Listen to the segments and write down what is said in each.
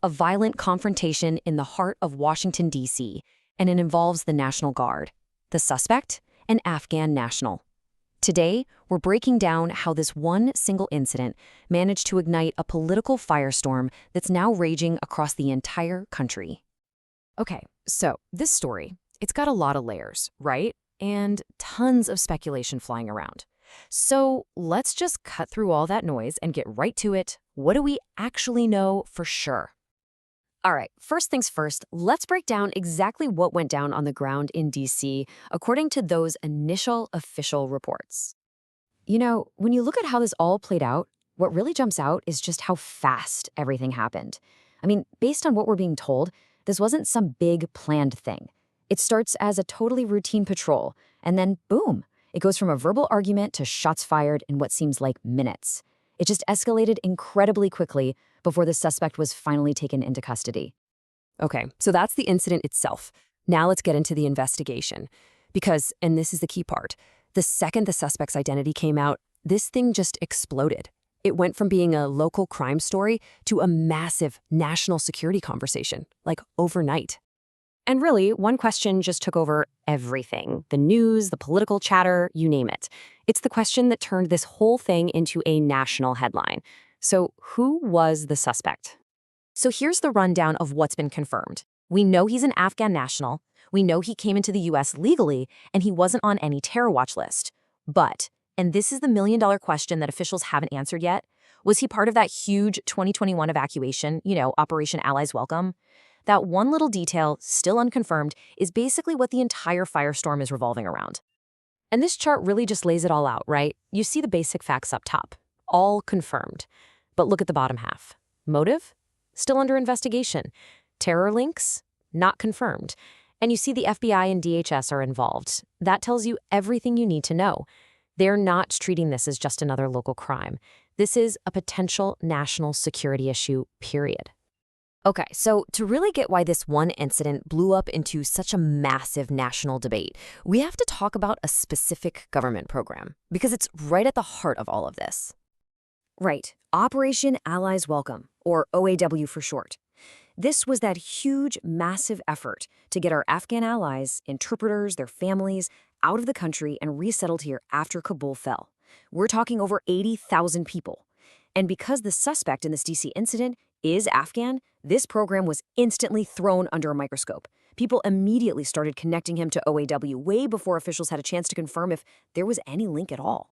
a violent confrontation in the heart of Washington, D.C., and it involves the National Guard. The suspect? An Afghan national. Today, we're breaking down how this one single incident managed to ignite a political firestorm that's now raging across the entire country. Okay, so this story, it's got a lot of layers, right? And tons of speculation flying around. So let's just cut through all that noise and get right to it. What do we actually know for sure? All right, first things first, let's break down exactly what went down on the ground in D.C. according to those initial official reports. You know, when you look at how this all played out, what really jumps out is just how fast everything happened. I mean, based on what we're being told, this wasn't some big planned thing. It starts as a totally routine patrol, and then boom, it goes from a verbal argument to shots fired in what seems like minutes. It just escalated incredibly quickly before the suspect was finally taken into custody. Okay, so that's the incident itself. Now let's get into the investigation. Because, and this is the key part, the second the suspect's identity came out, this thing just exploded. It went from being a local crime story to a massive national security conversation, like overnight. And really, one question just took over everything. The news, the political chatter, you name it. It's the question that turned this whole thing into a national headline. So who was the suspect? So here's the rundown of what's been confirmed. We know he's an Afghan national. We know he came into the U.S. legally, and he wasn't on any terror watch list. But, and this is the million-dollar question that officials haven't answered yet, was he part of that huge 2021 evacuation, Operation Allies Welcome? That one little detail, still unconfirmed, is basically what the entire firestorm is revolving around. And this chart really just lays it all out, right? You see the basic facts up top, all confirmed. But look at the bottom half. Motive? Still under investigation. Terror links? Not confirmed. And you see the FBI and DHS are involved. That tells you everything you need to know. They're not treating this as just another local crime. This is a potential national security issue, period. Okay, so to really get why this one incident blew up into such a massive national debate, we have to talk about a specific government program, because it's right at the heart of all of this. Right, Operation Allies Welcome, or OAW for short. This was that huge, massive effort to get our Afghan allies, interpreters, their families, out of the country and resettled here after Kabul fell. We're talking over 80,000 people. And because the suspect in this DC incident is Afghan, this program was instantly thrown under a microscope. People immediately started connecting him to OAW way before officials had a chance to confirm if there was any link at all.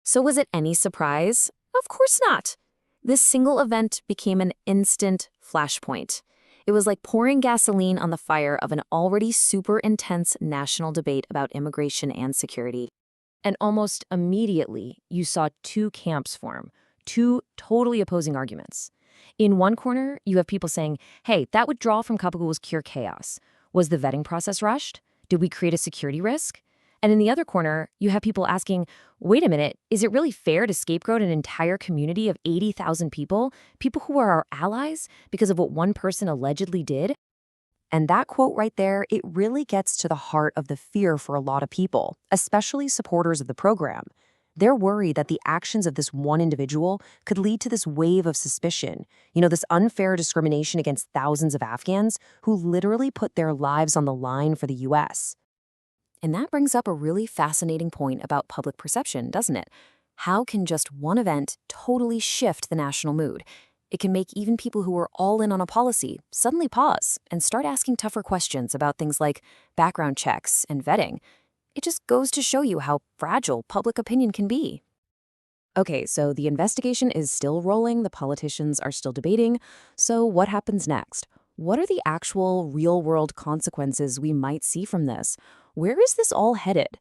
So was it any surprise? Of course not. This single event became an instant flashpoint. It was like pouring gasoline on the fire of an already super intense national debate about immigration and security. And almost immediately, you saw two camps form, two totally opposing arguments. In one corner, you have people saying, hey, that withdrawal from Kabul was pure chaos. Was the vetting process rushed? Did we create a security risk? And in the other corner, you have people asking, wait a minute, is it really fair to scapegoat an entire community of 80,000 people who are our allies, because of what one person allegedly did? And that quote right there, it really gets to the heart of the fear for a lot of people, especially supporters of the program. They're worried that the actions of this one individual could lead to this wave of suspicion, this unfair discrimination against thousands of Afghans who literally put their lives on the line for the U.S. And that brings up a really fascinating point about public perception, doesn't it? How can just one event totally shift the national mood? It can make even people who are all in on a policy suddenly pause and start asking tougher questions about things like background checks and vetting. It just goes to show you how fragile public opinion can be. Okay, so the investigation is still rolling, the politicians are still debating, so what happens next? What are the actual real-world consequences we might see from this? Where is this all headed?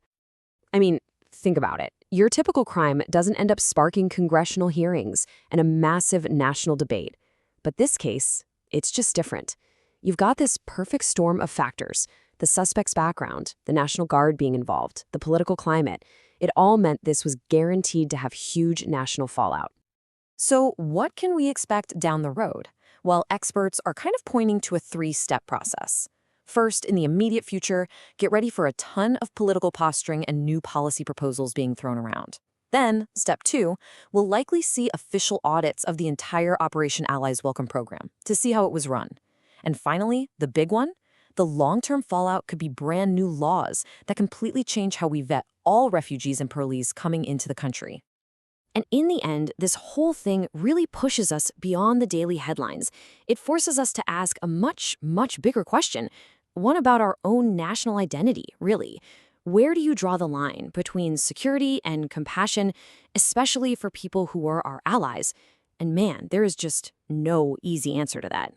I mean, think about it. Your typical crime doesn't end up sparking congressional hearings and a massive national debate. But this case, it's just different. You've got this perfect storm of factors. The suspect's background, the National Guard being involved, the political climate. It all meant this was guaranteed to have huge national fallout. So what can we expect down the road? Well, experts are kind of pointing to a three-step process. First, in the immediate future, get ready for a ton of political posturing and new policy proposals being thrown around. Then, step 2, we'll likely see official audits of the entire Operation Allies Welcome program to see how it was run. And finally, the big one, the long-term fallout could be brand new laws that completely change how we vet all refugees and parolees coming into the country. And in the end, this whole thing really pushes us beyond the daily headlines. It forces us to ask a much, much bigger question, one about our own national identity, really. Where do you draw the line between security and compassion, especially for people who are our allies? And man, there is just no easy answer to that.